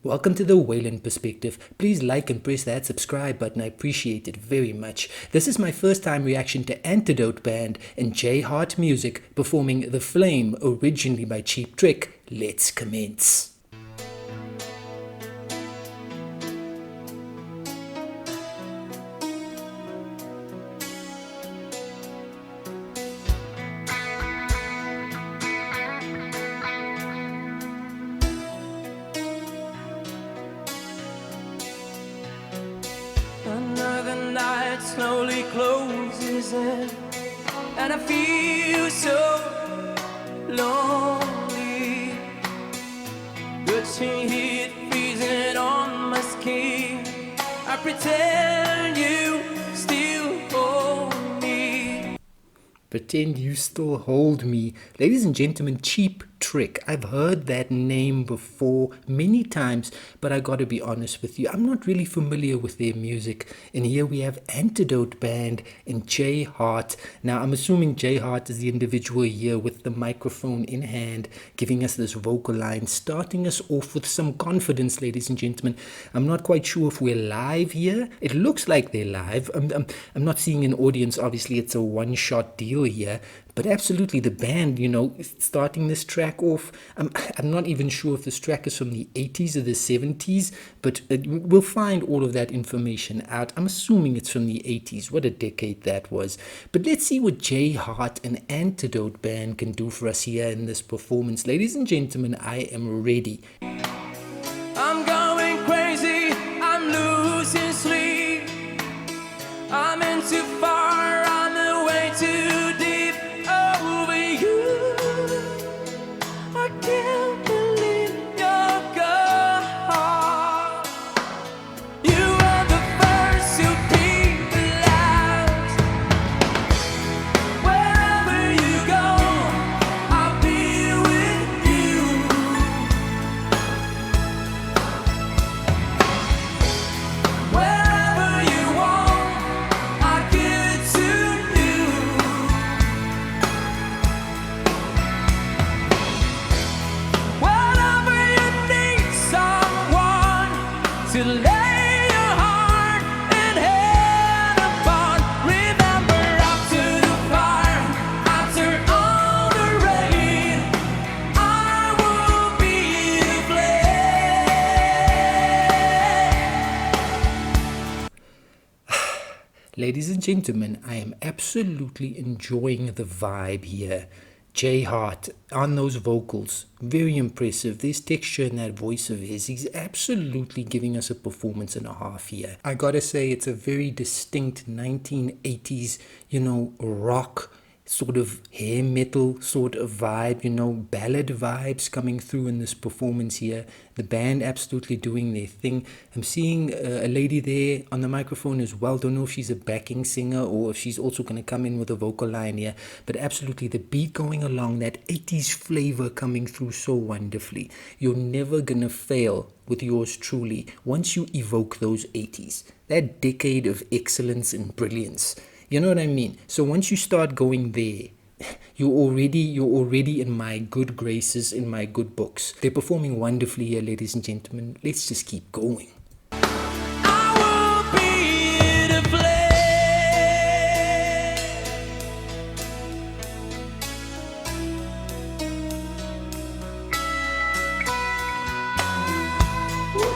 Welcome to the Waylon Perspective. Please like and press that subscribe button. I appreciate it very much. This is my first time reaction to Antidote band and JayHeartMusic performing The Flame, originally by Cheap Trick. Let's commence. Another night slowly closes in, and I feel so lonely. The chill heat freezing on my skin. I pretend you still hold me. Pretend you still hold me. Ladies and gentlemen, Cheap Trick. I've heard that name before many times, but I gotta be honest with you, I'm not really familiar with their music. And here we have Antidote band and JayHeart. Now I'm assuming JayHeart is the individual here with the microphone in hand, giving us this vocal line, starting us off with some confidence, ladies and gentlemen. I'm not quite sure if we're live here. It looks like they're live. I'm not seeing an audience. Obviously it's a one-shot deal here, but absolutely the band, starting this track off, I'm not even sure if this track is from the 80s or the 70s, but we'll find all of that information out. I'm assuming it's from the 80s. What a decade that was. But let's see what JayHeart and Antidote band can do for us here in this performance. Ladies and gentlemen, I am ready. I'm going crazy, I'm losing sleep. I'm in too far, I'm way too deep over you. I can't believe you're gone. You are the first to be the last. Wherever you go, I'll be with you. Wherever you want, I give it to you. Whenever you need someone to lay your heart and head upon, remember after the fire, after all the rain, I will be the flame. Ladies and gentlemen, I am absolutely enjoying the vibe here. JayHeart on those vocals, very impressive. There's texture in that voice of his. He's absolutely giving us a performance and a half here. I gotta say, it's a very distinct 1980s, rock sort of hair metal sort of vibe, ballad vibes coming through in this performance here. The band absolutely doing their thing. I'm seeing a lady there on the microphone as well. Don't know if she's a backing singer or if she's also going to come in with a vocal line here, but absolutely the beat going along, that 80s flavor coming through so wonderfully. You're never gonna fail with yours truly once you evoke those 80s, that decade of excellence and brilliance. You know what I mean? So once you start going there, you're already in my good graces, in my good books. They're performing wonderfully here, ladies and gentlemen. Let's just keep going. I will be the flame.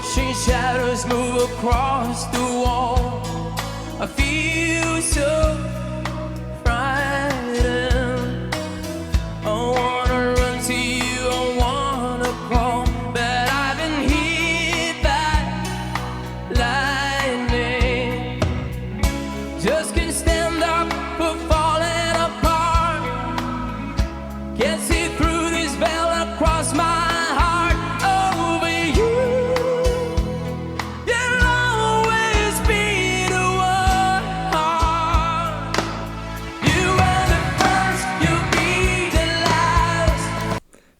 Strange shadows move across the wall. I feel so frightened. I wanna run to you, I wanna call, but I've been hit by lightning. Just can't stand up for falling apart. Can't see through this veil across my heart over you. You'll always be the one. You are the first, you'll be the last.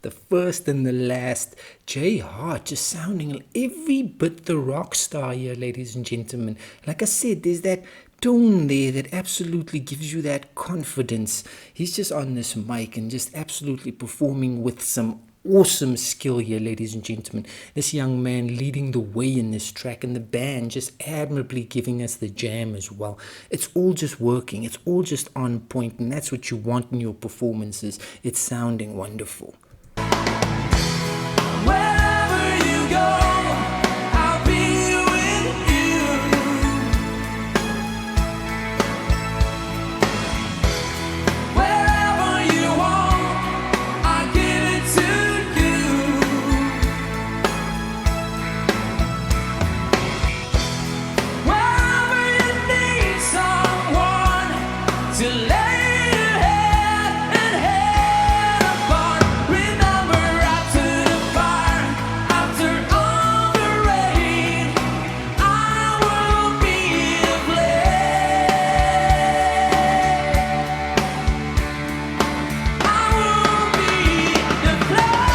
The first and the last. JayHeart just sounding every bit the rock star here, ladies and gentlemen. Like I said, there's that tone there that absolutely gives you that confidence. He's just on this mic and just absolutely performing with some Awesome skill here, ladies and gentlemen. This young man leading the way in this track, and the band just admirably giving us the jam as well. It's all just working, it's all just on point, and that's what you want in your performances. It's sounding wonderful. Wherever you go, I'll be with you. Wherever you want, I'll give it to you. Wherever you need someone to lay your head and head upon, remember after the fire, after all the rain, I will be the flame. I will be the flame.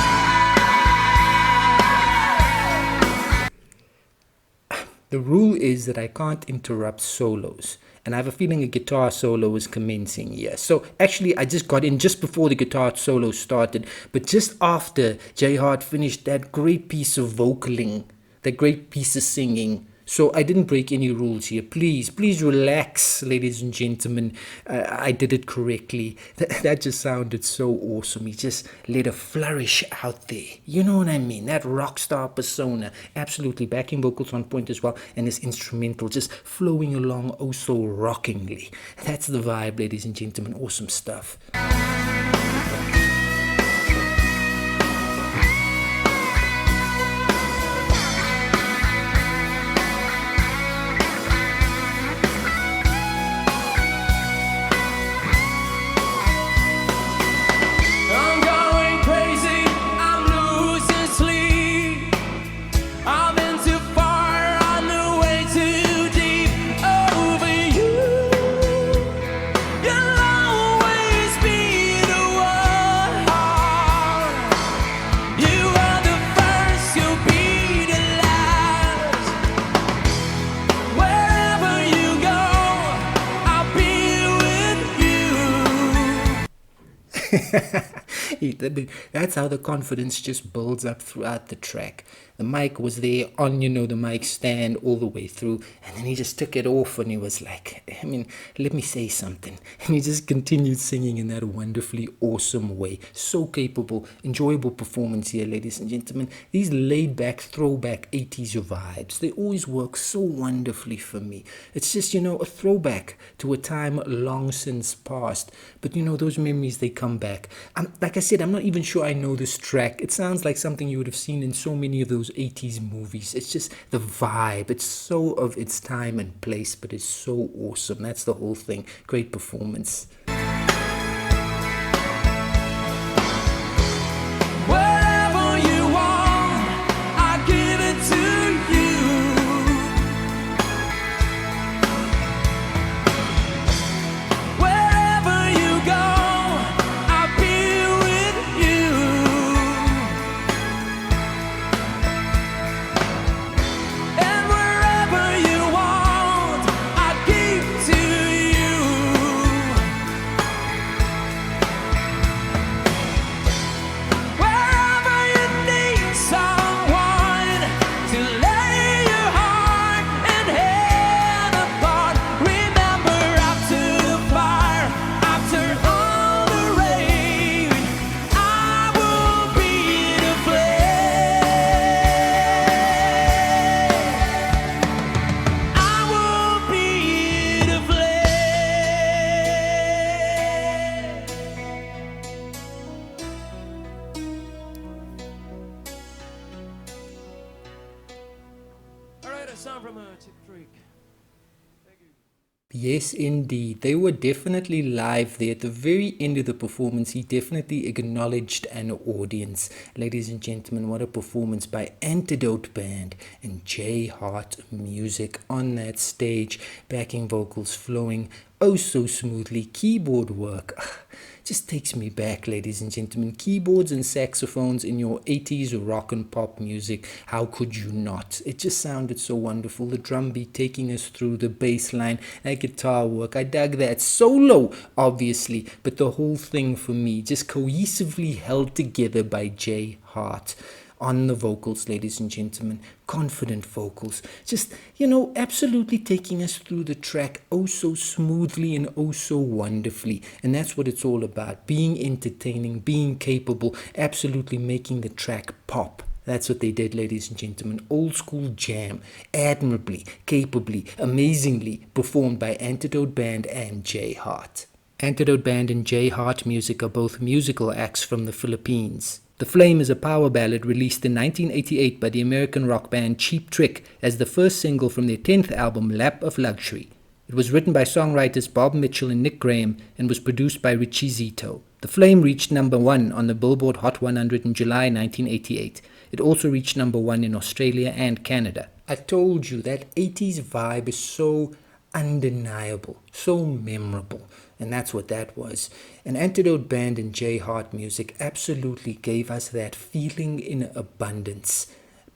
The rule is that I can't interrupt solos, and I have a feeling a guitar solo is commencing here. So actually, I just got in just before the guitar solo started, but just after Jay Hart finished that great piece of vocaling, that great piece of singing. So I didn't break any rules here. Please relax, ladies and gentlemen. I did it correctly. That just sounded so awesome. He just let a flourish out there. You know what I mean? That rock star persona. Absolutely. Backing vocals on point as well. And his instrumental just flowing along oh so rockingly. That's the vibe, ladies and gentlemen. Awesome stuff. I'm going crazy, I'm losing sleep. I've been too far on the way too deep over you. You'll always be the one. You are the first, you'll be the last. Wherever you go, I'll be with you. That's how the confidence just builds up throughout the track. The mic was there on, the mic stand all the way through, and then he just took it off and he was like, let me say something. And he just continued singing in that wonderfully awesome way. So capable, enjoyable performance here, ladies and gentlemen. These laid back, throwback 80s vibes, they always work so wonderfully for me. It's just, a throwback to a time long since past. But, those memories, they come back. Like I said, I'm not even sure I know this track. It sounds like something you would have seen in so many of those 80s movies. It's just the vibe. It's so of its time and place, but it's so awesome. That's the whole thing. Great performance. Wherever you want, I give it to you. Wherever you go, I'll be with you. And wherever you want, I give to you. Wherever you need someone to lay your heart and head upon, remember after the fire, after all the rain, I will be the flame. I will be the flame. All right, a song from Tip Creek. Thank you. Yes, indeed. They were definitely live there. At the very end of the performance, he definitely acknowledged an audience. Ladies and gentlemen, what a performance by Antidote Band and JayHeartMusic on that stage. Backing vocals flowing oh so smoothly. Keyboard work just takes me back, ladies and gentlemen. Keyboards and saxophones in your 80s rock and pop music, how could you not? It just sounded so wonderful. The drum beat taking us through, the bass line, that guitar work, I dug that. Solo, obviously, but the whole thing for me just cohesively held together by Jay Hart on the vocals, ladies and gentlemen. Confident vocals, just, absolutely taking us through the track oh so smoothly and oh so wonderfully. And that's what it's all about: being entertaining, being capable, absolutely making the track pop. That's what they did, ladies and gentlemen. Old school jam, admirably, capably, amazingly performed by Antidote Band and Jay Hart. Antidote Band and JayHeartMusic are both musical acts from the Philippines. The Flame is a power ballad released in 1988 by the American rock band Cheap Trick as the first single from their 10th album, Lap of Luxury. It was written by songwriters Bob Mitchell and Nick Graham and was produced by Richie Zito. The Flame reached number 1 on the Billboard Hot 100 in July 1988. It also reached number 1 in Australia and Canada. I told you that 80s vibe is so undeniable, so memorable. And that's what that was. An Antidote Band and JayHeartMusic absolutely gave us that feeling in abundance.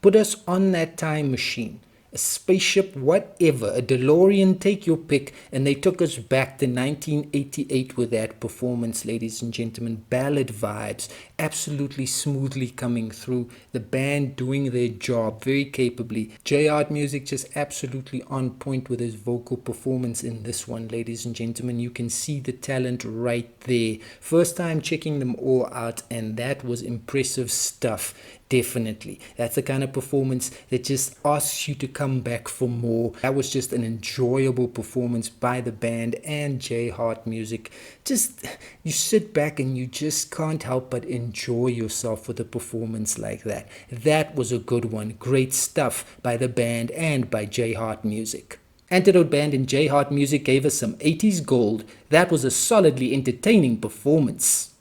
Put us on that time machine, a spaceship, whatever, a DeLorean, take your pick, and they took us back to 1988 with that performance, ladies and gentlemen. Ballad vibes, absolutely smoothly coming through. The band doing their job very capably. JayHeartMusic just absolutely on point with his vocal performance in this one, ladies and gentlemen. You can see the talent right there. First time checking them all out, and that was impressive stuff. Definitely. That's the kind of performance that just asks you to come back for more. That was just an enjoyable performance by the band and JayHeartMusic. Just, you sit back and you just can't help but enjoy yourself with a performance like that. That was a good one. Great stuff by the band and by JayHeartMusic. Antidote Band and JayHeartMusic gave us some 80s gold. That was a solidly entertaining performance.